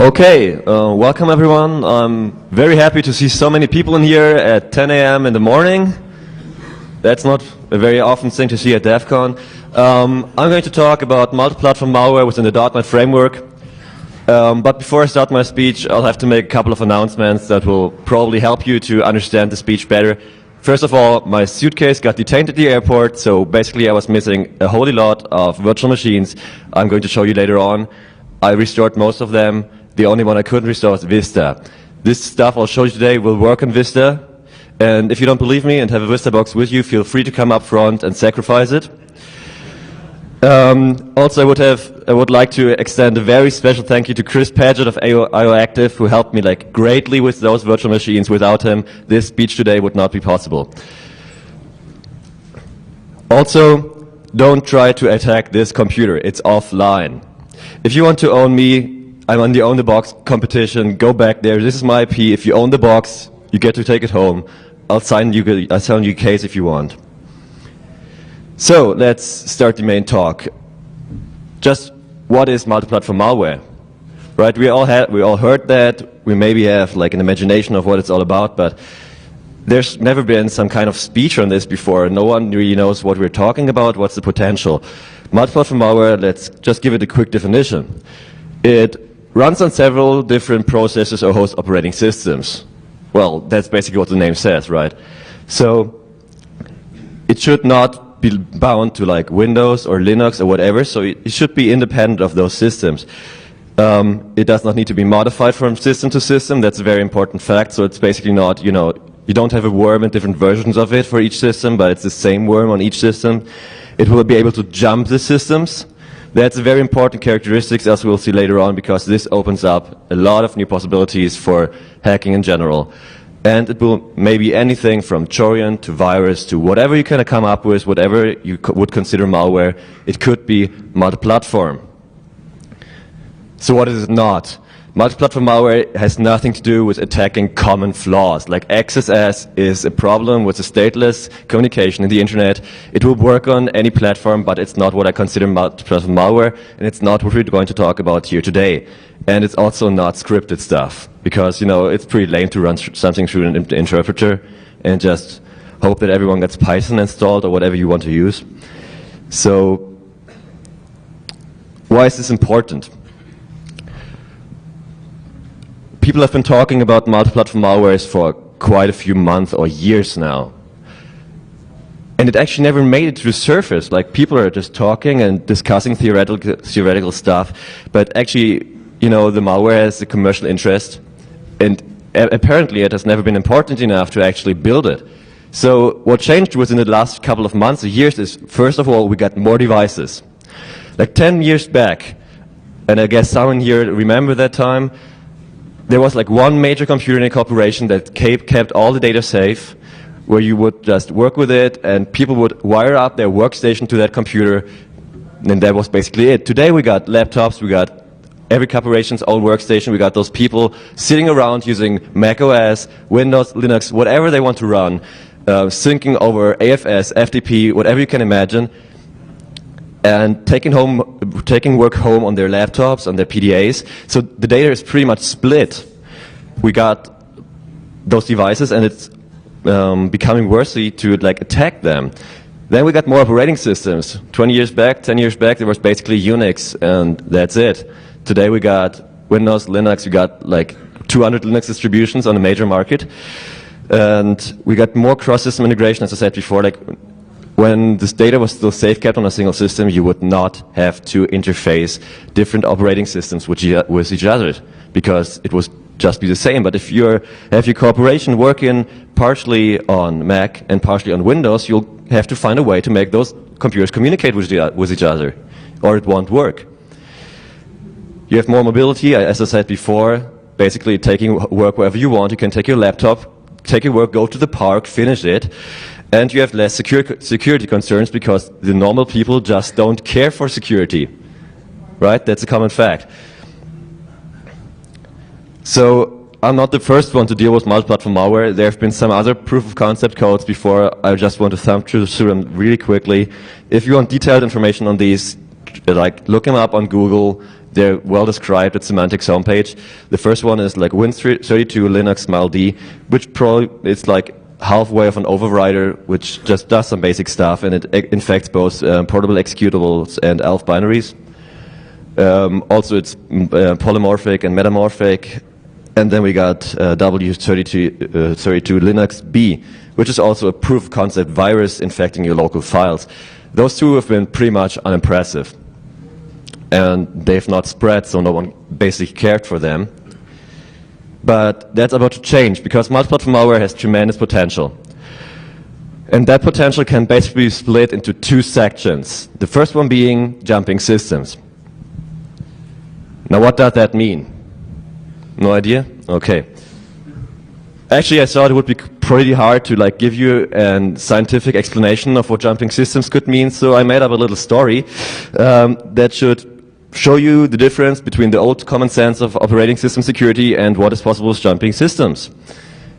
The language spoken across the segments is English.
Okay, welcome everyone. I'm very happy to see so many people in here at 10 a.m. in the morning. That's not a very often thing to see at Defcon. I'm going to talk about multi-platform malware within the .NET framework. But before I start my speech, I'll have to make a couple of announcements that will probably help you to understand the speech better. First of all, my suitcase got detained at the airport, so basically I was missing a whole lot of virtual machines. I'm going to show you later on. I restored most of them. The only one I couldn't restore is Vista. This stuff I'll show you today will work on Vista. And if you don't believe me and have a Vista box with you, feel free to come up front and sacrifice it. Also, I would like to extend a very special thank you to Chris Paget of IO Active, who helped me greatly with those virtual machines. Without him, this speech today would not be possible. Also, don't try to attack this computer. It's offline. If you want to own me, I'm on the Own the Box competition. Go back there. This is my IP. If you own the box, you get to take it home. I'll sign you a case if you want. So let's start the main talk. Just what is multi-platform malware? Right? We all heard that. We maybe have an imagination of what it's all about, but there's never been some kind of speech on this before. No one really knows what we're talking about. What's the potential? Multi-platform malware. Let's just give it a quick definition. It runs on several different processors or host operating systems. Well, that's basically what the name says, right? So it should not be bound to Windows or Linux or whatever, so it should be independent of those systems. It does not need to be modified from system to system. That's a very important fact. So it's basically not, you don't have a worm and different versions of it for each system, but it's the same worm on each system. It will be able to jump the systems. That's a very important characteristic, as we'll see later on, because this opens up a lot of new possibilities for hacking in general. And it will maybe anything from Trojan to virus to whatever you can come up with, whatever you would consider malware. It could be multi-platform. So what is it not? Multi-platform malware has nothing to do with attacking common flaws. Like XSS is a problem with the stateless communication in the internet. It will work on any platform, but it's not what I consider multi-platform malware, and it's not what we're going to talk about here today. And it's also not scripted stuff, because it's pretty lame to run something through an interpreter and just hope that everyone gets Python installed or whatever you want to use. So why is this important? People have been talking about multi-platform malwares for quite a few months or years now. And it actually never made it to the surface. People are just talking and discussing theoretical stuff, but actually, the malware has a commercial interest, and apparently it has never been important enough to actually build it. So what changed within the last couple of months or years is, first of all, we got more devices. 10 years back, and I guess someone here remember that time, there was one major computer in a corporation that kept all the data safe, where you would just work with it, and people would wire up their workstation to that computer, and that was basically it. Today we got laptops, we got every corporation's own workstation, we got those people sitting around using Mac OS, Windows, Linux, whatever they want to run, syncing over AFS, FTP, whatever you can imagine, and taking work home on their laptops, on their PDAs. So the data is pretty much split. We got those devices, and it's becoming worthy to attack them. Then we got more operating systems. 20 years back, 10 years back, there was basically Unix, and that's it. Today we got Windows, Linux, we got 200 Linux distributions on the major market. And we got more cross-system integration, as I said before. When this data was still safe kept on a single system, you would not have to interface different operating systems with each other, because it would just be the same. But if you have your corporation working partially on Mac and partially on Windows, you'll have to find a way to make those computers communicate with each other, or it won't work. You have more mobility, as I said before, basically taking work wherever you want. You can take your laptop, take your work, go to the park, finish it. And you have less security concerns, because the normal people just don't care for security. Right? That's a common fact. So I'm not the first one to deal with multi-platform malware. There have been some other proof of concept codes before. I just want to thumb through them really quickly. If you want detailed information on these, look them up on Google. They're well described at Semantics homepage. The first one is like Win32 Linux MALD, which probably it's like halfway of an overrider, which just does some basic stuff, and it infects both portable executables and ELF binaries. Also, it's polymorphic and metamorphic. And then we got W32 Linux B, which is also a proof of concept virus infecting your local files. Those two have been pretty much unimpressive. And they've not spread, so no one basically cared for them. But that's about to change, because multiplatform malware has tremendous potential. And that potential can basically be split into two sections. The first one being jumping systems. Now, what does that mean? No idea? Okay. Actually, I thought it would be pretty hard to give you a scientific explanation of what jumping systems could mean, so I made up a little story that should show you the difference between the old common sense of operating system security and what is possible with jumping systems.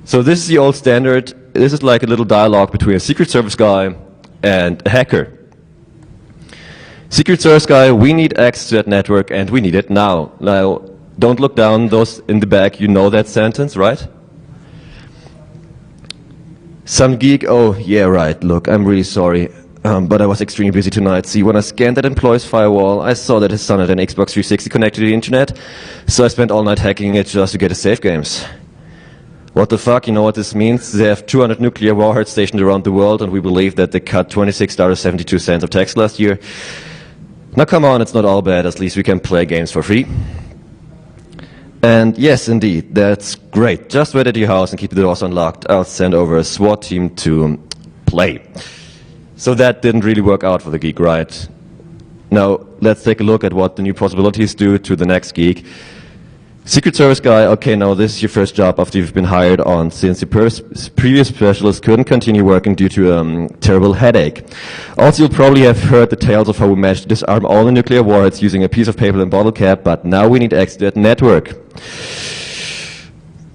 So this is the old standard. This is like a little dialogue between a Secret Service guy and a hacker. Secret Service guy, we need access to that network and we need it now. Now, don't look down, those in the back, you know that sentence, right? Some geek, oh yeah, right, look, I'm really sorry, but I was extremely busy tonight. See, when I scanned that employee's firewall, I saw that his son had an Xbox 360 connected to the internet, so I spent all night hacking it just to get his save games. What the fuck, you know what this means? They have 200 nuclear warheads stationed around the world, and we believe that they cut $26.72 of tax last year. Now come on, it's not all bad, at least we can play games for free. And yes, indeed, that's great. Just wait at your house and keep the doors unlocked. I'll send over a SWAT team to play. So that didn't really work out for the geek, right? Now, let's take a look at what the new possibilities do to the next geek. Secret Service guy, okay, now this is your first job after you've been hired on since your previous specialist couldn't continue working due to a terrible headache. Also, you'll probably have heard the tales of how we managed to disarm all the nuclear warheads using a piece of paper and bottle cap, but now we need access to that network.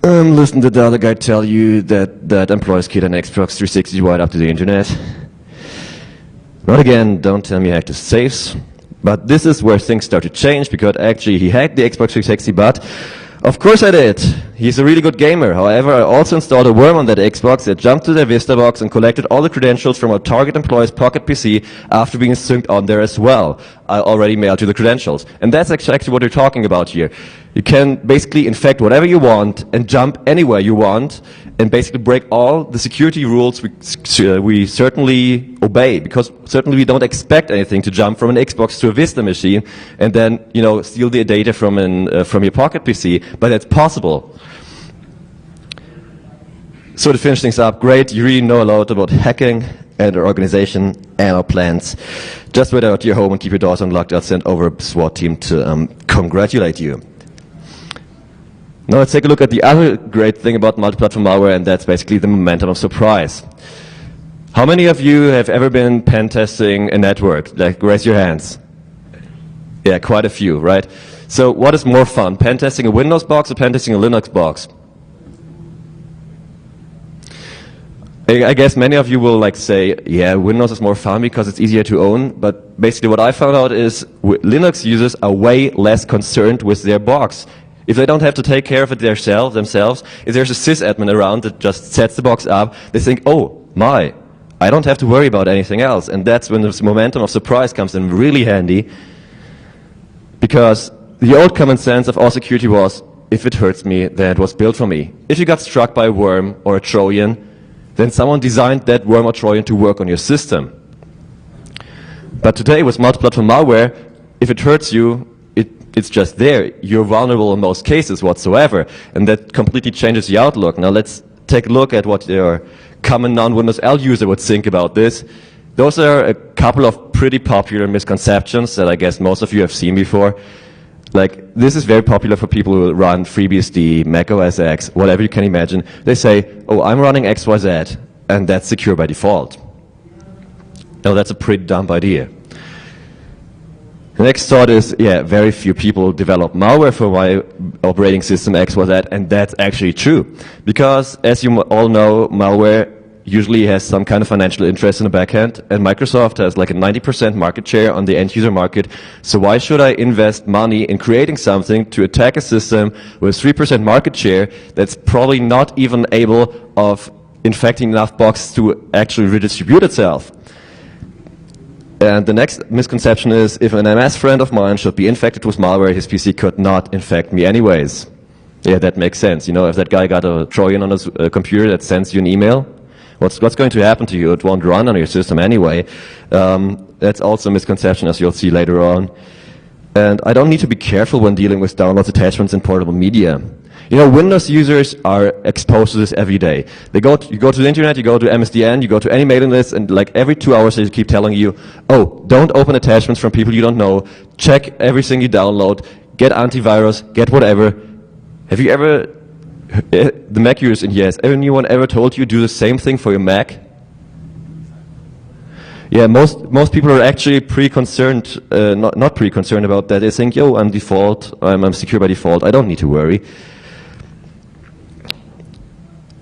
Listen to the other guy tell you that employees kid an Xbox 360 right up to the internet. Not again, don't tell me you hacked his safes. But this is where things start to change, because actually he hacked the Xbox 360, but of course I did. He's a really good gamer. However, I also installed a worm on that Xbox that jumped to their Vista box and collected all the credentials from a target employee's pocket PC after being synced on there as well. I already mailed you the credentials. And that's actually what you're talking about here. You can basically infect whatever you want and jump anywhere you want and basically break all the security rules we certainly obey, because certainly we don't expect anything to jump from an Xbox to a Vista machine and then, steal the data from your pocket PC, but that's possible. So to finish things up, great, you really know a lot about hacking and our organization and our plans. Just wait out your home and keep your doors unlocked. I'll send over a SWAT team to congratulate you. Now let's take a look at the other great thing about multiplatform malware, and that's basically the momentum of surprise. How many of you have ever been pen testing a network? Raise your hands. Yeah, quite a few, right? So what is more fun, pen testing a Windows box or pen testing a Linux box? I guess many of you will say, yeah, Windows is more fun because it's easier to own, but basically what I found out is Linux users are way less concerned with their box. If they don't have to take care of it themselves, if there's a sysadmin around that just sets the box up, they think, oh my, I don't have to worry about anything else. And that's when this momentum of surprise comes in really handy, because the old common sense of all security was, if it hurts me, then it was built for me. If you got struck by a worm or a Trojan, then someone designed that worm or Trojan to work on your system. But today with multiplatform malware, if it hurts you, it's just there. You're vulnerable in most cases whatsoever, and that completely changes the outlook. Now let's take a look at what your common non-Windows L user would think about this. Those are a couple of pretty popular misconceptions that I guess most of you have seen before. This is very popular for people who run FreeBSD, Mac OS X, whatever you can imagine. They say, oh, I'm running XYZ, and that's secure by default. Now that's a pretty dumb idea. The next thought is, yeah, very few people develop malware for my operating system XYZ, and that's actually true. Because, as you all know, malware usually has some kind of financial interest in the back end, and Microsoft has like a 90% market share on the end user market. So why should I invest money in creating something to attack a system with 3% market share that's probably not even able of infecting enough boxes to actually redistribute itself? And the next misconception is, if an MS friend of mine should be infected with malware, his PC could not infect me anyways. Yeah, that makes sense. You know, if that guy got a Trojan on his computer that sends you an email, what's going to happen to you? It won't run on your system anyway. That's also a misconception, as you'll see later on. And I don't need to be careful when dealing with downloads, attachments, and portable media. You know, Windows users are exposed to this every day. You go to the internet, you go to MSDN, you go to any mailing list, and like every 2 hours they keep telling you, oh, don't open attachments from people you don't know, check everything you download, get antivirus, get whatever. Have you ever, the Mac users in here, has anyone ever told you do the same thing for your Mac? Yeah, most people are actually pre-concerned, not pre-concerned about that. They think, yo, I'm default, I'm secure by default, I don't need to worry.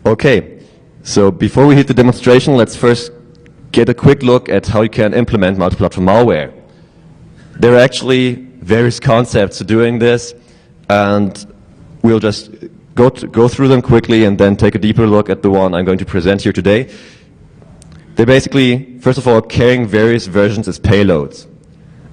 Okay, so before we hit the demonstration, let's first get a quick look at how you can implement multi-platform malware. There are actually various concepts to doing this, and we'll just go through them quickly and then take a deeper look at the one I'm going to present here today. They're basically, first of all, carrying various versions as payloads.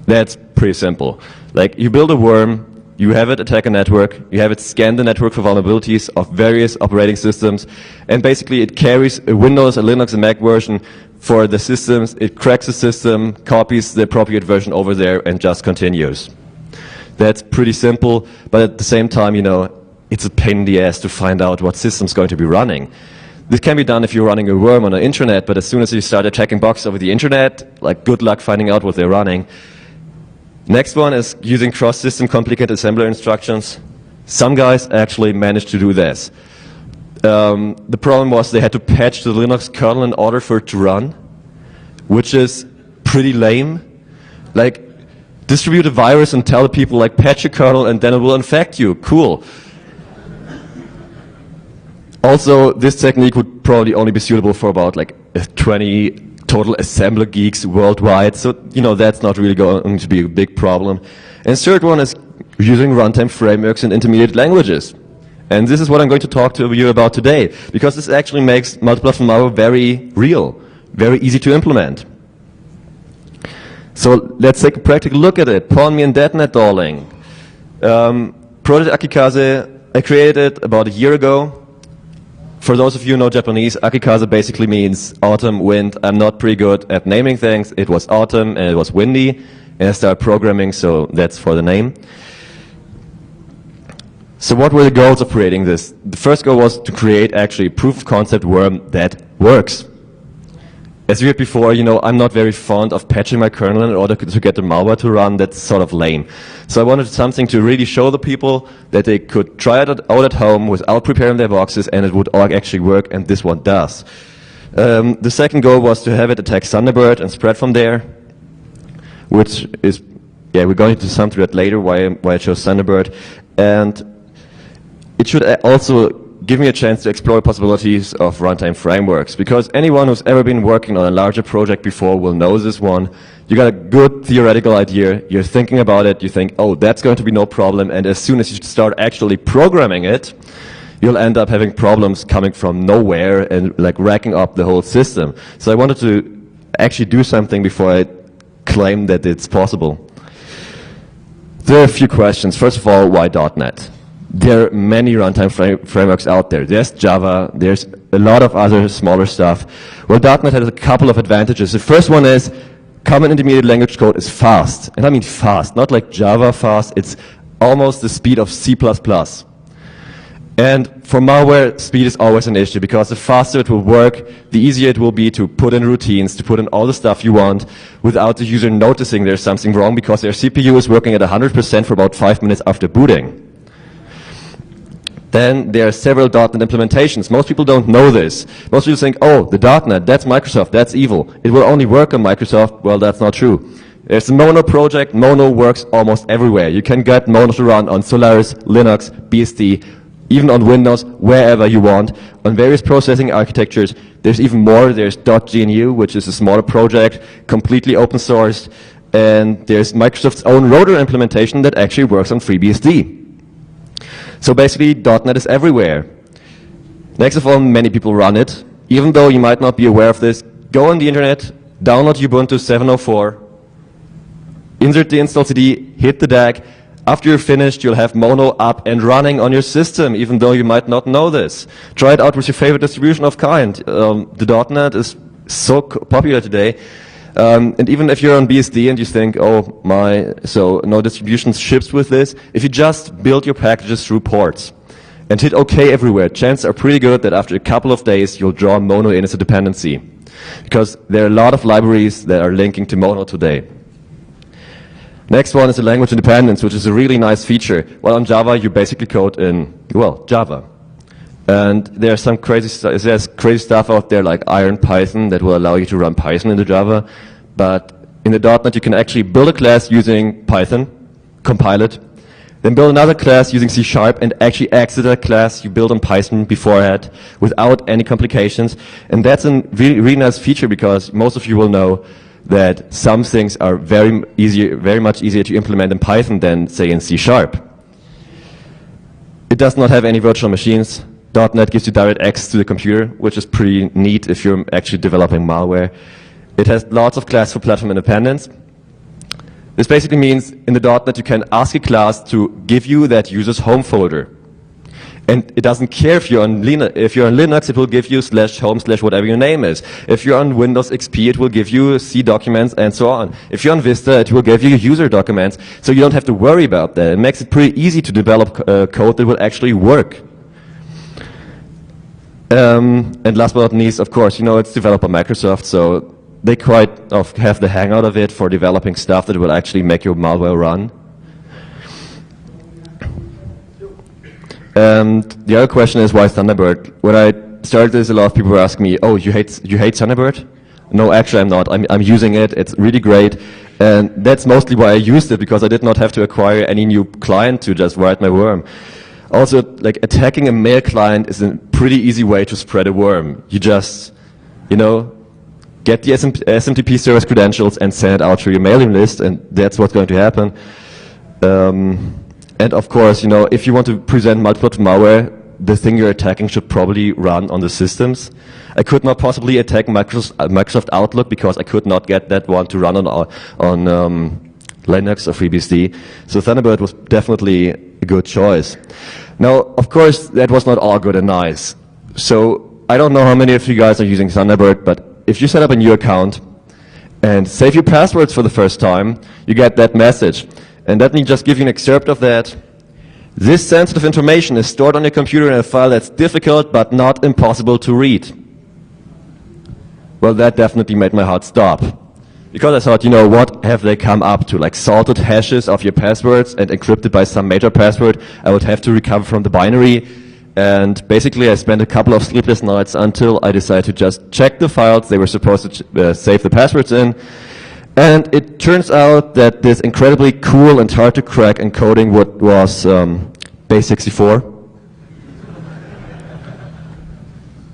That's pretty simple. Like, you build a worm, you have it attack a network, you have it scan the network for vulnerabilities of various operating systems, and basically it carries a Windows, a Linux, a Mac version for the systems, it cracks the system, copies the appropriate version over there, and just continues. That's pretty simple, but at the same time, you know, it's a pain in the ass to find out what system's going to be running. This can be done if you're running a worm on the internet, but as soon as you start attacking boxes over the internet, like, good luck finding out what they're running. Next one is using cross-system complicated assembler instructions. Some guys actually managed to do this. The problem was they had to patch the Linux kernel in order for it to run, which is pretty lame. Like, distribute a virus and tell people, like, patch your kernel and then it will infect you. Cool. Also, this technique would probably only be suitable for about like 20 total assembler geeks worldwide, so you know that's not really going to be a big problem. And third one is using runtime frameworks in intermediate languages. And this is what I'm going to talk to you about today, because this actually makes multi-platform malware very real, very easy to implement. So let's take a practical look at it. Pawn me and .NET darling. Project Akikaze, I created it about a year ago. For those of you who know Japanese, Akikaze basically means autumn, wind. I'm not pretty good at naming things. It was autumn and it was windy, and I started programming, so that's for the name. So what were the goals of creating this? The first goal was to create actually a proof of concept worm that works. As we heard before, you know, I'm not very fond of patching my kernel in order to get the malware to run. That's sort of lame. So I wanted something to really show the people that they could try it out at home without preparing their boxes, and it would all actually work, and this one does. The second goal was to have it attack Thunderbird and spread from there, which is, yeah, we're going to come to that later, why I chose Thunderbird. And it should also give me a chance to explore possibilities of runtime frameworks, because anyone who's ever been working on a larger project before will know this one. You got a good theoretical idea, you're thinking about it, you think, oh, that's going to be no problem, and as soon as you start actually programming it, you'll end up having problems coming from nowhere and like racking up the whole system. So I wanted to actually do something before I claim that it's possible. There are a few questions. First of all, why .NET? There are many runtime frameworks out there. There's Java, there's a lot of other smaller stuff. Well, .NET has a couple of advantages. The first one is common intermediate language code is fast. And I mean fast, not like Java fast, it's almost the speed of C++. And for malware, speed is always an issue, because the faster it will work, the easier it will be to put in routines, to put in all the stuff you want without the user noticing there's something wrong, because their CPU is working at 100% for about 5 minutes after booting. Then there are several .NET implementations. Most people don't know this. Most people think, oh, the .NET, that's Microsoft, that's evil. It will only work on Microsoft. Well, that's not true. There's a Mono project. Mono works almost everywhere. You can get Mono to run on Solaris, Linux, BSD, even on Windows, wherever you want. On various processing architectures, there's even more. There's .gnu, which is a smaller project, completely open source, and there's Microsoft's own Rotor implementation that actually works on FreeBSD. So basically, .NET is everywhere. Next of all, many people run it. Even though you might not be aware of this, go on the internet, download Ubuntu 7.04, insert the install CD, hit the DAG. After you're finished, you'll have Mono up and running on your system, even though you might not know this. Try it out with your favorite distribution of kind. The .NET is so popular today. And even if you're on BSD and you think, oh my, so no distribution ships with this, if you just build your packages through ports and hit OK everywhere, chances are pretty good that after a couple of days you'll draw Mono in as a dependency. Because there are a lot of libraries that are linking to Mono today. Next one is the language independence, which is a really nice feature. Well, on Java, you basically code in, well, Java. And there's some crazy stuff out there like Iron Python that will allow you to run Python into Java. But in the .NET, you can actually build a class using Python, compile it, then build another class using C# and actually exit that class you built on Python beforehand without any complications. And that's a really nice feature because most of you will know that some things are very much easier to implement in Python than, say, in C#. It does not have any virtual machines. .NET gives you direct access to the computer, which is pretty neat if you're actually developing malware. It has lots of classes for platform independence. This basically means in the .NET you can ask a class to give you that user's home folder. And it doesn't care if you're on Linux, it will give you /home/ whatever your name is. If you're on Windows XP, it will give you C documents and so on. If you're on Vista, it will give you user documents. So you don't have to worry about that. It makes it pretty easy to develop code that will actually work. And last but not least, of course, you know, it's developed by Microsoft, so they quite have the hang out of it for developing stuff that will actually make your malware run. And the other question is, why Thunderbird? When I started this, a lot of people were asking me, oh, you hate Thunderbird? No, actually I'm not. I'm using it. It's really great. And that's mostly why I used it, because I did not have to acquire any new client to just write my worm. Also, like, attacking a mail client is a pretty easy way to spread a worm. You just, you know, get the SMTP service credentials and send it out to your mailing list, and that's what's going to happen. And of course, you know, if you want to present multiplatform malware, the thing you're attacking should probably run on the systems. I could not possibly attack Microsoft Outlook because I could not get that one to run on Linux or FreeBSD. So Thunderbird was definitely a good choice. Now, of course, that was not all good and nice. So I don't know how many of you guys are using Thunderbird, but if you set up a new account and save your passwords for the first time, you get that message. And let me just give you an excerpt of that. This sensitive information is stored on your computer in a file that's difficult but not impossible to read. Well, that definitely made my heart stop. Because I thought, you know, what have they come up to? Like salted hashes of your passwords and encrypted by some major password I would have to recover from the binary. And basically I spent a couple of sleepless nights until I decided to just check the files they were supposed to save the passwords in. And it turns out that this incredibly cool and hard to crack encoding was base64.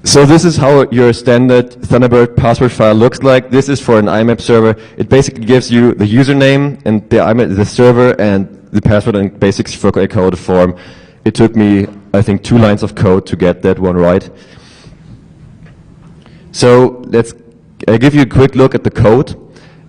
So this is how your standard Thunderbird password file looks like. This is for an IMAP server. It basically gives you the username and the server and the password in base64 code form. It took me, I think, 2 lines of code to get that one right. So I'll give you a quick look at the code.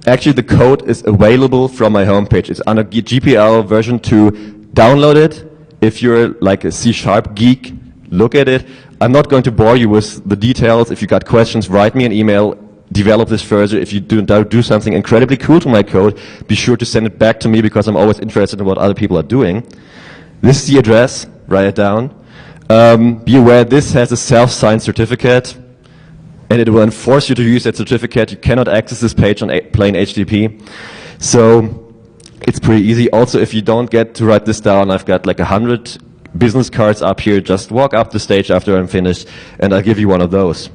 Actually, the code is available from my homepage. It's under GPL version 2. Download it. If you're like a C# geek, look at it. I'm not going to bore you with the details. If you got questions, write me an email, develop this further. If you do something incredibly cool to my code, be sure to send it back to me because I'm always interested in what other people are doing. This is the address. Write it down. Be aware this has a self-signed certificate, and it will enforce you to use that certificate. You cannot access this page on plain HTTP. So it's pretty easy. Also, if you don't get to write this down, I've got like 100 business cards up here. Just walk up the stage after I'm finished, and I'll give you one of those.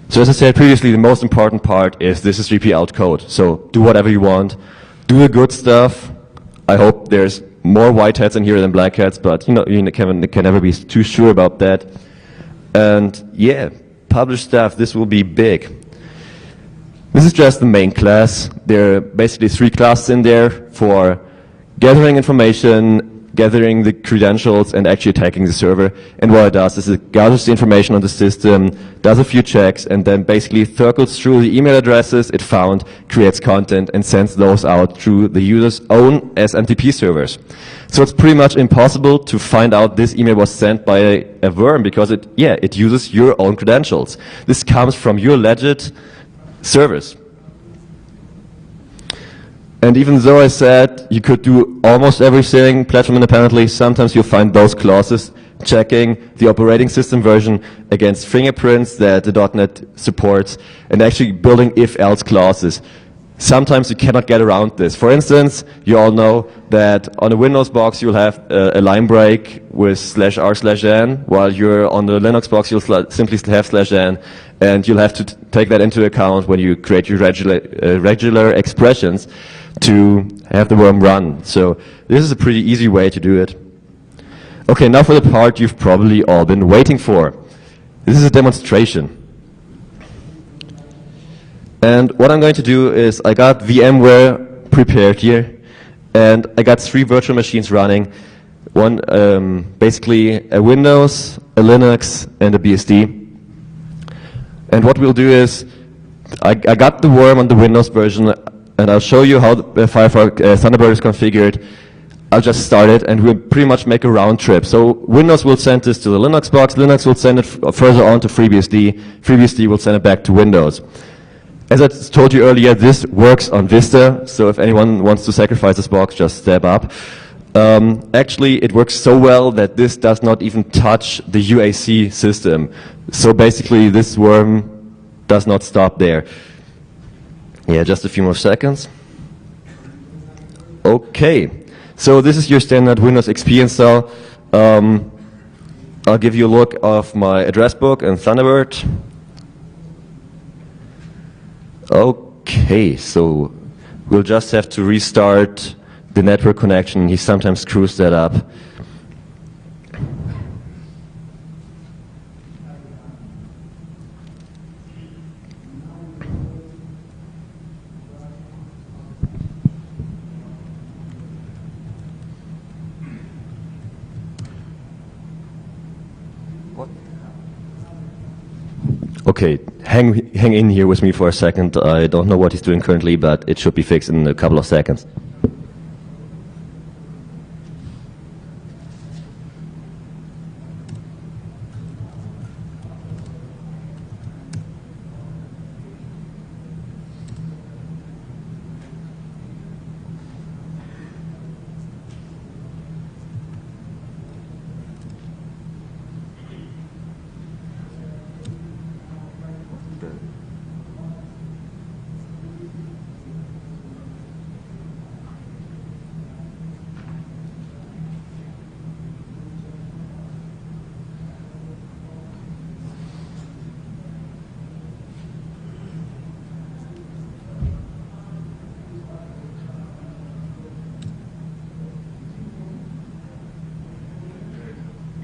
So as I said previously, the most important part is this is GPL code. So do whatever you want. Do the good stuff. I hope there's more white hats in here than black hats, but you can never be too sure about that. And yeah, publish stuff, this will be big. This is just the main class. There are basically 3 classes in there for gathering information, gathering the credentials, and actually attacking the server. And what it does is it gathers the information on the system, does a few checks, and then basically circles through the email addresses it found, creates content, and sends those out through the user's own SMTP servers. So it's pretty much impossible to find out this email was sent by a worm because it uses your own credentials. This comes from your legit servers. And even though I said you could do almost everything platform independently, sometimes you'll find those clauses checking the operating system version against fingerprints that the .NET supports, and actually building if-else clauses. Sometimes you cannot get around this. For instance, you all know that on a Windows box you'll have a line break with /r/n, while you're on the Linux box you'll simply have /n, and you'll have to take that into account when you create your regular expressions to have the worm run. So this is a pretty easy way to do it. Okay, now for the part you've probably all been waiting for. This is a demonstration. And what I'm going to do is I got VMware prepared here, and I got 3 virtual machines running. One, basically a Windows, a Linux, and a BSD. And what we'll do is I got the worm on the Windows version, and I'll show you how the Firefox Thunderbird is configured. I'll just start it, and we'll pretty much make a round trip. So Windows will send this to the Linux box, Linux will send it further on to FreeBSD, FreeBSD will send it back to Windows. As I told you earlier, this works on Vista, so if anyone wants to sacrifice this box, just step up. Actually, it works so well that this does not even touch the UAC system. So basically, this worm does not stop there. Yeah, just a few more seconds. Okay, so this is your standard Windows XP install. I'll give you a look of my address book and Thunderbird. Okay, so we'll just have to restart the network connection. He sometimes screws that up. Okay, hang in here with me for a second. I don't know what he's doing currently, but it should be fixed in a couple of seconds.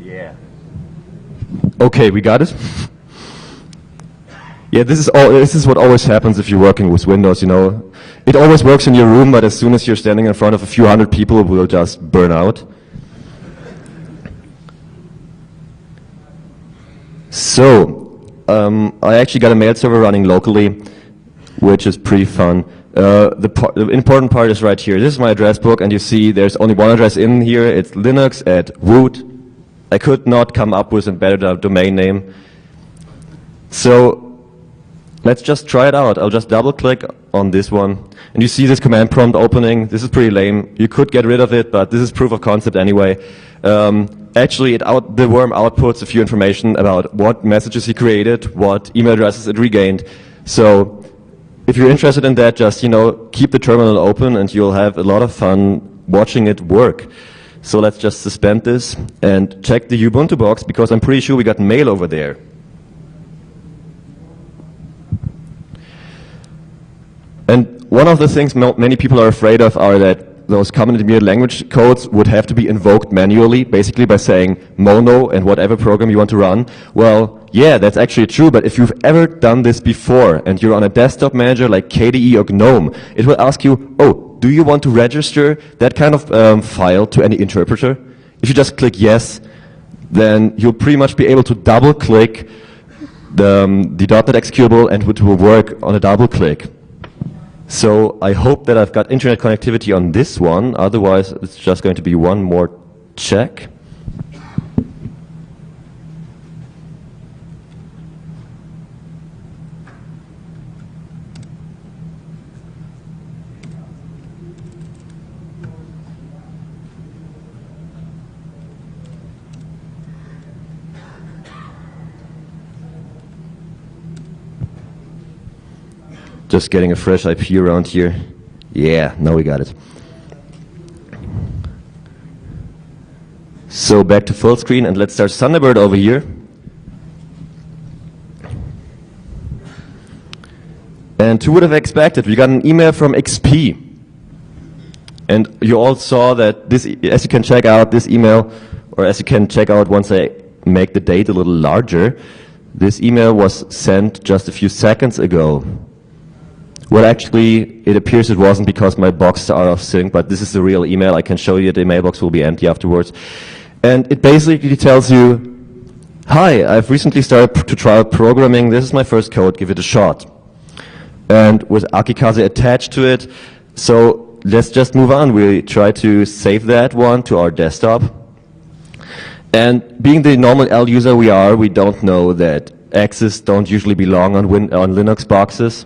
Yeah. Okay, we got it. Yeah, this is what always happens if you're working with Windows, you know. It always works in your room, but as soon as you're standing in front of a few hundred people, it will just burn out. So, I actually got a mail server running locally, which is pretty fun. The important part is right here. This is my address book, and you see there's only one address in here. It's Linux at root. I could not come up with a better domain name. So let's just try it out. I'll just double click on this one. And you see this command prompt opening. This is pretty lame. You could get rid of it, but this is proof of concept anyway. Actually, the worm outputs a few information about what messages he created, what email addresses it regained. So if you're interested in that, just, keep the terminal open and you'll have a lot of fun watching it work. So let's just suspend this and check the Ubuntu box, because I'm pretty sure we got mail over there. And one of the things many people are afraid of are that those common intermediate language codes would have to be invoked manually, basically by saying mono and whatever program you want to run. Well, yeah, that's actually true, but if you've ever done this before and you're on a desktop manager like KDE or GNOME, it will ask you, oh, do you want to register that kind of file to any interpreter? If you just click yes, then you'll pretty much be able to double-click the .NET executable and it will work on a double-click. So I hope that I've got internet connectivity on this one, otherwise it's just going to be one more check. Just getting a fresh IP around here. Yeah, now we got it. So back to full screen and let's start Thunderbird over here. And who would have expected? We got an email from XP. And you all saw that this, as you can check out this email, or as you can check out once I make the date a little larger, this email was sent just a few seconds ago. Well, actually, it appears it wasn't because my boxes are out of sync, but this is the real email. I can show you the mailbox will be empty afterwards. And it basically tells you, hi, I've recently started to try programming. This is my first code. Give it a shot. And with Akikaze attached to it, so let's just move on. We try to save that one to our desktop. And being the normal L user we are, we don't know that X's don't usually belong on Linux boxes.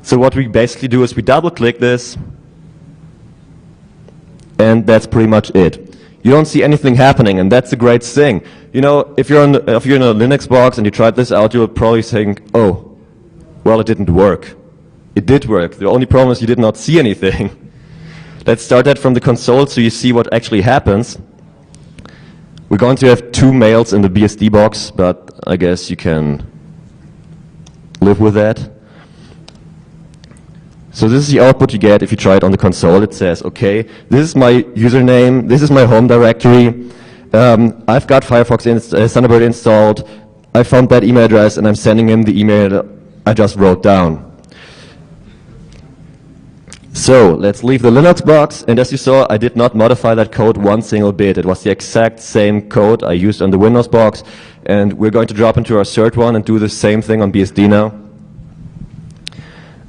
So what we basically do is we double-click this, and that's pretty much it. You don't see anything happening, and that's a great thing. You know, if you're in a Linux box and you tried this out, you'll probably think, oh, well, it didn't work. It did work. The only problem is you did not see anything. Let's start that from the console so you see what actually happens. We're going to have 2 mails in the BSD box, but I guess you can live with that. So this is the output you get if you try it on the console. It says, okay, this is my username, this is my home directory, I've got Firefox Thunderbird installed, I found that email address and I'm sending him the email I just wrote down. So let's leave the Linux box, and as you saw, I did not modify that code one single bit. It was the exact same code I used on the Windows box, and we're going to drop into our third one and do the same thing on BSD now.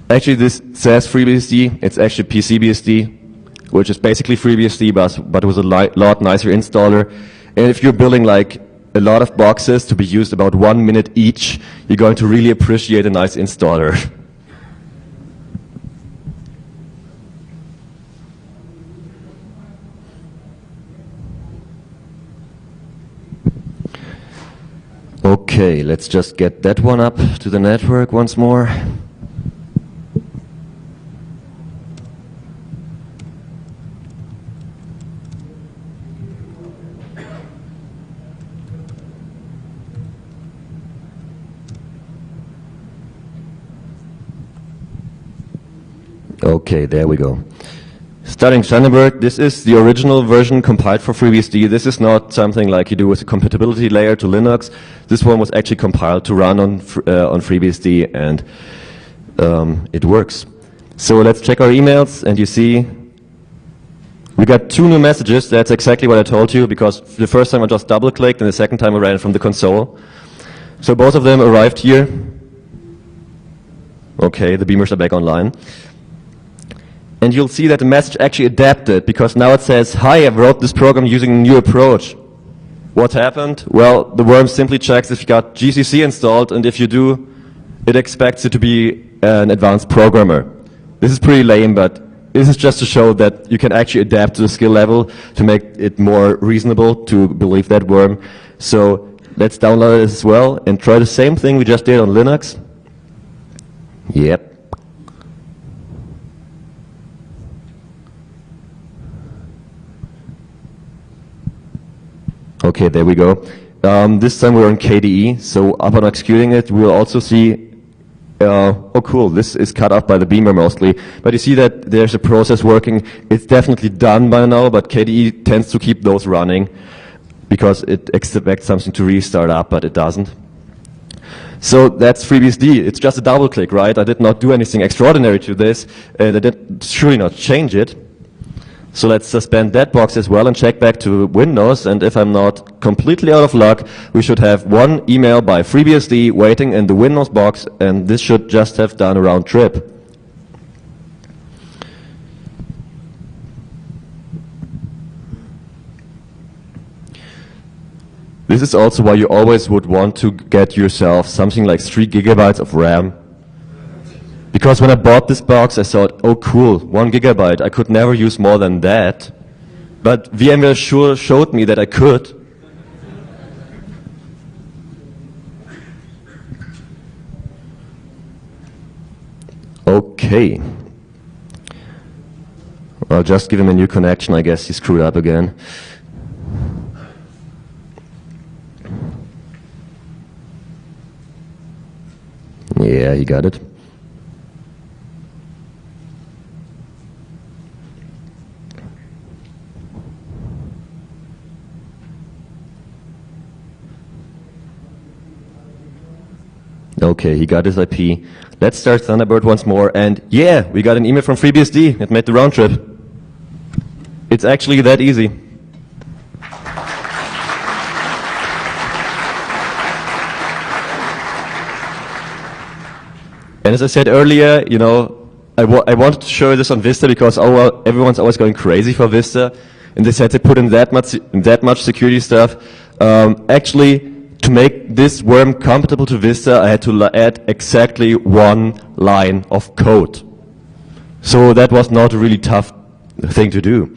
Actually, this says FreeBSD. It's actually PCBSD, which is basically FreeBSD, but with a lot nicer installer. And if you're building like a lot of boxes to be used about 1 minute each, you're going to really appreciate a nice installer. Okay, let's just get that one up to the network once more. Okay, there we go. Starting Thunderbird, this is the original version compiled for FreeBSD. This is not something like you do with a compatibility layer to Linux. This one was actually compiled to run on FreeBSD, and it works. So let's check our emails, and you see we got 2 new messages. That's exactly what I told you, because the first time I just double-clicked, and the second time I ran it from the console. So both of them arrived here. Okay, the beamers are back online. And you'll see that the message actually adapted, because now it says, hi, I wrote this program using a new approach. What happened? Well, the worm simply checks if you got GCC installed, and if you do, it expects you to be an advanced programmer. This is pretty lame, but this is just to show that you can actually adapt to the skill level to make it more reasonable to believe that worm. So let's download it as well and try the same thing we just did on Linux. Yep. Okay, there we go. This time we're on KDE, so upon executing it, we'll also see, okay, cool, this is cut out by the beamer mostly. But you see that there's a process working. It's definitely done by now, but KDE tends to keep those running because it expects something to restart up, but it doesn't. So that's FreeBSD. It's just a double click, right? I did not do anything extraordinary to this, and I did surely not change it. So let's suspend that box as well and check back to Windows. And if I'm not completely out of luck, we should have one email by FreeBSD waiting in the Windows box, and this should just have done a round trip. This is also why you always would want to get yourself something like 3 GB of RAM. Because when I bought this box, I thought, oh cool, 1 GB, I could never use more than that. But VMware sure showed me that I could. Okay. I'll just give him a new connection, I guess he screwed up again. Yeah, you got it. Okay, he got his IP. Let's start Thunderbird once more, and yeah, we got an email from FreeBSD. It made the round trip. It's actually that easy. And as I said earlier, you know, I wanted to show this on Vista because everyone's always going crazy for Vista, and they said they put in that much security stuff. Actually, to make this worm compatible to Vista, I had to add exactly 1 line of code. So that was not a really tough thing to do.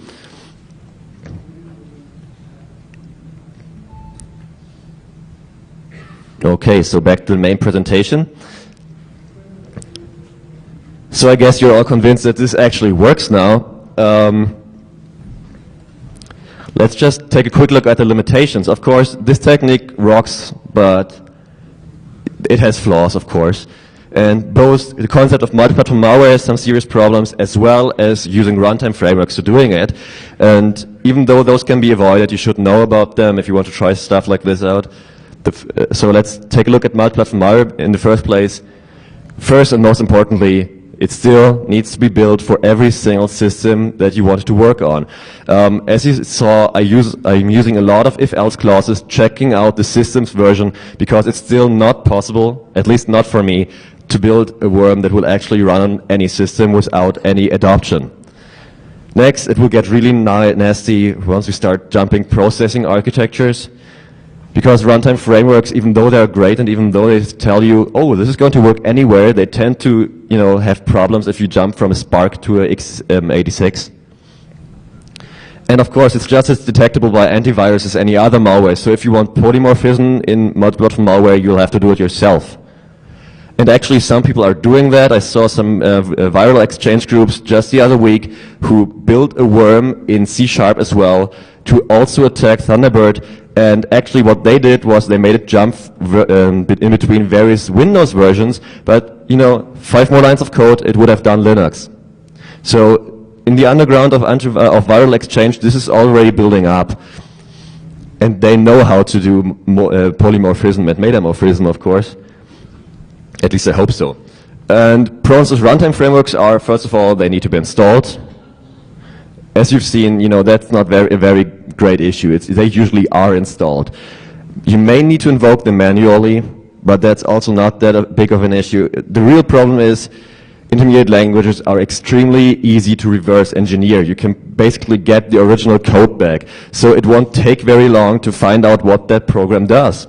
Okay, so back to the main presentation. So I guess you're all convinced that this actually works now. Let's just take a quick look at the limitations. Of course, this technique rocks, but it has flaws, of course. And both the concept of multi-platform malware has some serious problems, as well as using runtime frameworks to doing it. And even though those can be avoided, you should know about them if you want to try stuff like this out. So let's take a look at multi-platform malware in the first place. First and most importantly, it still needs to be built for every single system that you want to work on. As you saw, I'm using a lot of if-else clauses, checking out the system's version, because it's still not possible, at least not for me, to build a worm that will actually run on any system without any adoption. Next, it will get really nasty once we start jumping processing architectures. Because runtime frameworks, even though they're great and even though they tell you, oh, this is going to work anywhere, they tend to, you know, have problems if you jump from a Spark to a x86. And of course, it's just as detectable by antivirus as any other malware. So if you want polymorphism in multi-platform malware, you'll have to do it yourself. And actually, some people are doing that. I saw some viral exchange groups just the other week who built a worm in C# as well to also attack Thunderbird. And actually what they did was they made it jump in between various Windows versions, but, you know, 5 more lines of code, it would have done Linux. So in the underground of viral exchange, this is already building up. And they know how to do polymorphism and metamorphism, of course. At least I hope so. And Pronos's runtime frameworks are, first of all, they need to be installed. As you've seen, you know, that's not a very great issue. They usually are installed. You may need to invoke them manually, but that's also not that big of an issue. The real problem is intermediate languages are extremely easy to reverse engineer. You can basically get the original code back. So it won't take very long to find out what that program does.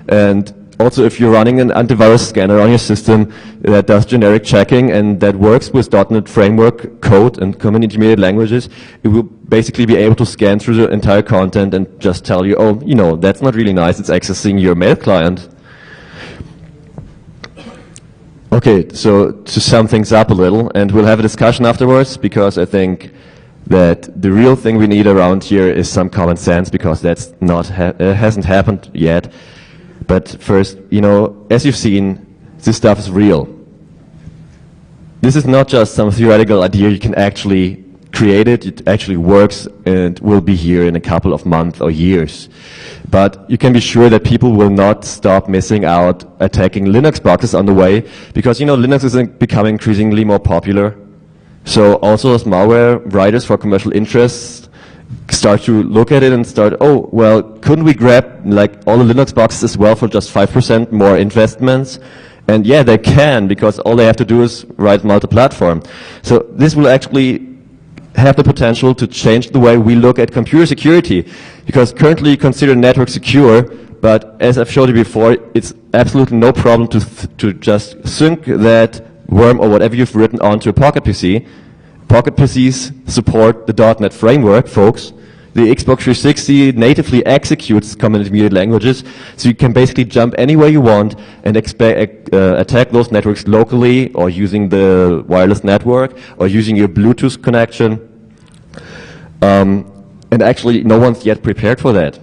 And also, if you're running an antivirus scanner on your system that does generic checking and that works with .NET Framework code and common intermediate languages, it will basically be able to scan through the entire content and just tell you, oh, you know, that's not really nice, it's accessing your mail client. Okay, so to sum things up a little, and we'll have a discussion afterwards, because I think that the real thing we need around here is some common sense, because that's not hasn't happened yet. But first, you know, as you've seen, this stuff is real. this is not just some theoretical idea. You can actually create it. It actually works and will be here in a couple of months or years. But you can be sure that people will not stop missing out attacking Linux boxes on the way, because, you know, Linux is becoming increasingly more popular. So also as malware writers for commercial interests start to look at it and start, oh, well, couldn't we grab like all the Linux boxes as well for just 5% more investments? And yeah, they can, because all they have to do is write multi-platform. So this will actually have the potential to change the way we look at computer security, because currently you consider network secure, but as I've showed you before, it's absolutely no problem to just sync that worm or whatever you've written onto a Pocket PC. Pocket PCs support the .NET framework, folks. The Xbox 360 natively executes common intermediate languages, so you can basically jump anywhere you want and attack those networks locally, or using the wireless network, or using your Bluetooth connection. And actually, no one's yet prepared for that.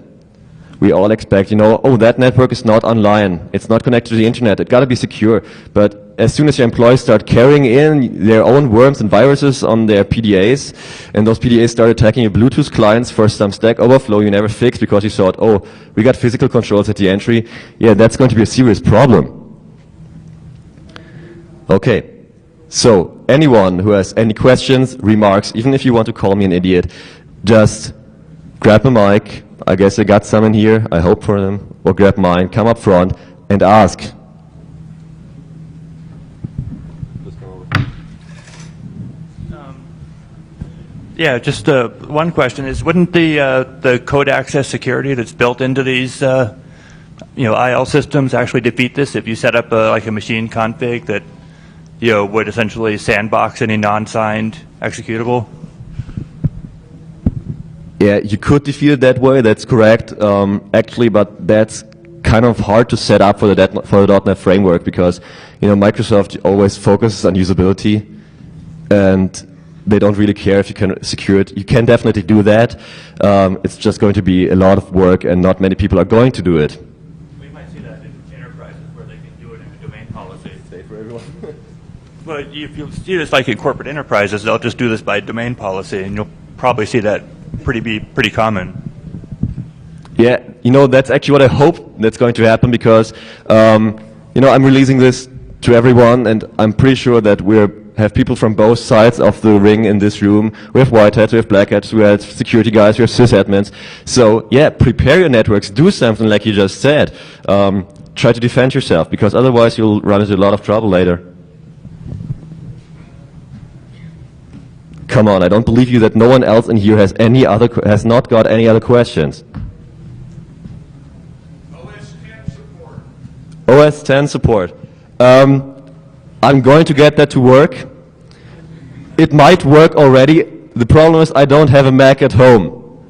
We all expect, you know, oh, that network is not online, it's not connected to the internet, it gotta be secure. But as soon as your employees start carrying in their own worms and viruses on their PDAs, and those PDAs start attacking your Bluetooth clients for some Stack Overflow you never fixed because you thought, oh, we got physical controls at the entry, yeah, that's going to be a serious problem. Okay, so anyone who has any questions, remarks, even if you want to call me an idiot, just grab a mic. I guess I got some in here, I hope for them, or grab mine, come up front and ask. Yeah, just one question is, wouldn't the code access security that's built into these IL systems actually defeat this if you set up like a machine config that would essentially sandbox any non-signed executable? Yeah, you could defeat it that way, that's correct, actually, but that's kind of hard to set up for the .NET framework, because Microsoft always focuses on usability, and they don't really care if you can secure it. You can definitely do that. It's just going to be a lot of work, and not many people are going to do it. We might see that in enterprises where they can do it in a domain policy. Safe for everyone. Well, if you see this like in corporate enterprises, they'll just do this by domain policy, and you'll probably see that be pretty common. Yeah, that's actually what I hope that's going to happen, because I'm releasing this to everyone, and I'm pretty sure that we have people from both sides of the ring in this room. We have white hats, we have black hats, we have security guys, we have sysadmins. So yeah, prepare your networks, do something like you just said. Try to defend yourself, because otherwise you'll run into a lot of trouble later. Come on, I don't believe you that no one else in here has not got any other questions. OS 10 support. OS 10 support. I'm going to get that to work. It might work already. The problem is I don't have a Mac at home.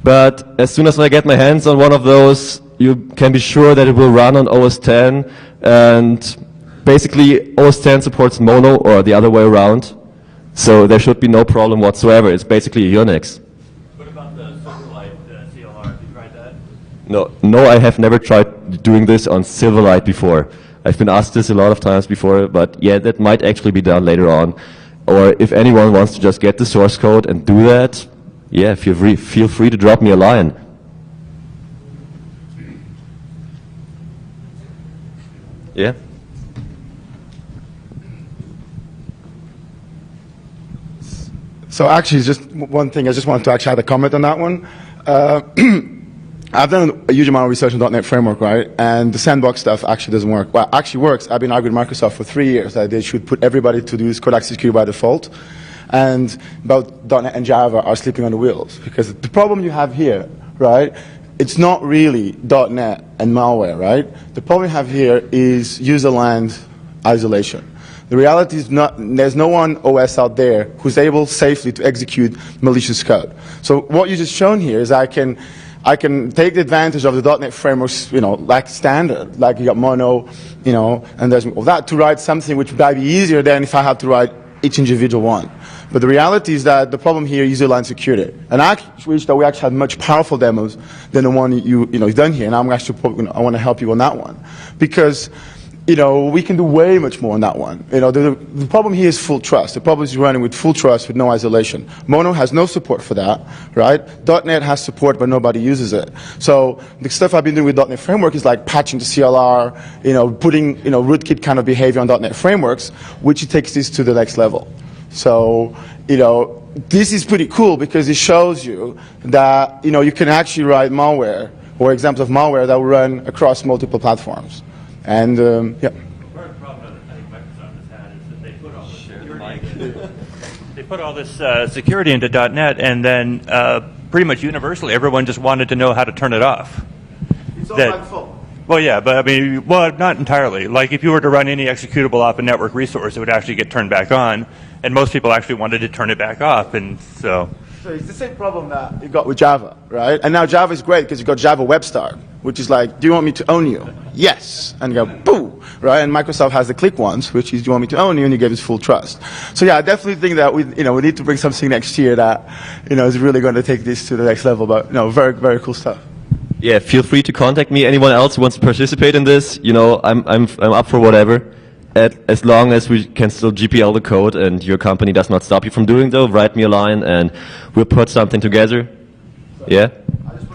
But as soon as I get my hands on one of those, you can be sure that it will run on OS 10. And basically, OS 10 supports Mono, or the other way around. So there should be no problem whatsoever. It's basically a Unix. What about the Silverlight CLR? Have you tried that? No, I have never tried doing this on Silverlight before. I've been asked this a lot of times before, but yeah, that might actually be done later on. Or if anyone wants to just get the source code and do that, yeah, feel free to drop me a line. Yeah? So actually, just one thing, I just wanted to actually add a comment on that one. I've done a huge amount of research on .NET Framework, right? And the sandbox stuff actually doesn't work. Well, it actually works. I've been arguing with Microsoft for 3 years that they should put everybody to do this code access security by default. And both .NET and Java are sleeping on the wheels. Because the problem you have here, right, it's not really .NET and malware, right? The problem you have here is user land isolation. The reality is there's no one OS out there who's able safely to execute malicious code. So what you just shown here is I can take the advantage of the .NET frameworks, like standard, like you got Mono, and there's all that to write something which would be easier than if I had to write each individual one. But the reality is that the problem here is user-line security. And I wish that we actually had much powerful demos than the one you've done here. And I'm actually, I want to help you on that one, because we can do way much more on that one. The problem here is full trust. The problem is running with full trust with no isolation. Mono has no support for that, right? .NET has support, but nobody uses it. So the stuff I've been doing with .NET Framework is like patching the CLR, putting, rootkit kind of behavior on .NET Frameworks, which takes this to the next level. So, this is pretty cool because it shows you that, you can actually write malware or examples of malware that will run across multiple platforms. And, yeah. Part of the problem that I think Microsoft has had is that they put all this security into .NET, and then pretty much universally everyone just wanted to know how to turn it off. It's all by default. Well, yeah, but I mean, well, not entirely. Like if you were to run any executable off a network resource, it would actually get turned back on, and most people actually wanted to turn it back off, and so. So it's the same problem that you got with Java, right? And now Java is great because you got Java Web Start, which is like, do you want me to own you? Yes. And you go, boo, right? And Microsoft has the click ones, which is, do you want me to own you? And you give us full trust. So yeah, I definitely think that we need to bring something next year that, is really going to take this to the next level. But, very, very cool stuff. Yeah, feel free to contact me. Anyone else who wants to participate in this, I'm up for whatever. As long as we can still GPL the code and your company does not stop you from doing so, write me a line and we'll put something together. Yeah? I just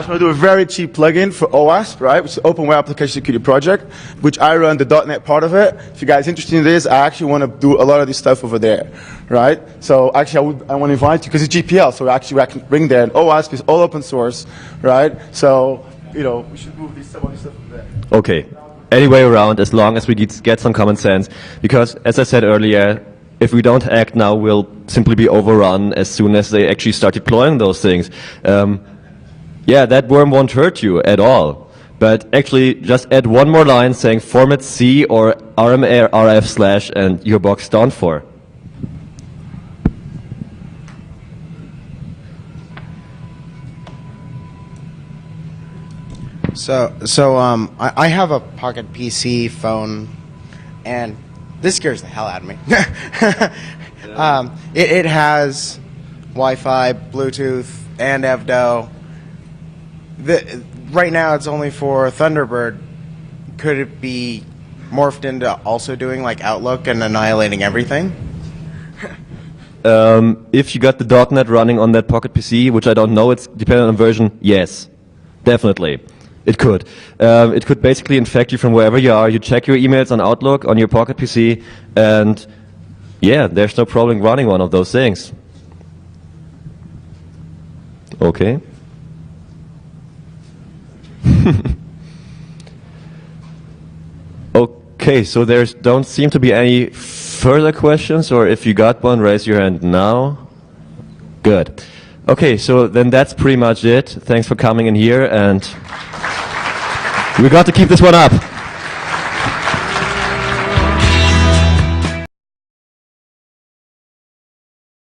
want to do a very cheap plugin for OWASP, right, which is Open Web Application Security Project, which I run the .NET part of it. If you guys are interested in this, I actually want to do a lot of this stuff over there, right? So actually, I want to invite you because it's GPL, so actually I can bring there. And OWASP is all open source, right? So, we should move some of this stuff over there. Okay. Any way around, as long as we get some common sense, because as I said earlier, if we don't act now, we'll simply be overrun as soon as they actually start deploying those things. Yeah, that worm won't hurt you at all, but actually just add one more line saying format C or RMRF/ and your box done for. I have a Pocket PC phone, and this scares the hell out of me. It has Wi-Fi, Bluetooth, and EVDO. Right now, it's only for Thunderbird. Could it be morphed into also doing like Outlook and annihilating everything? If you got the .NET running on that Pocket PC, which I don't know, it's dependent on version, yes, definitely. It could. It could basically infect you from wherever you are. You check your emails on Outlook on your Pocket PC, and yeah, there's no problem running one of those things. Okay. Okay, so there don't seem to be any further questions, or if you got one, raise your hand now. Good. Okay, so then that's pretty much it. Thanks for coming in here, and we got to keep this one up.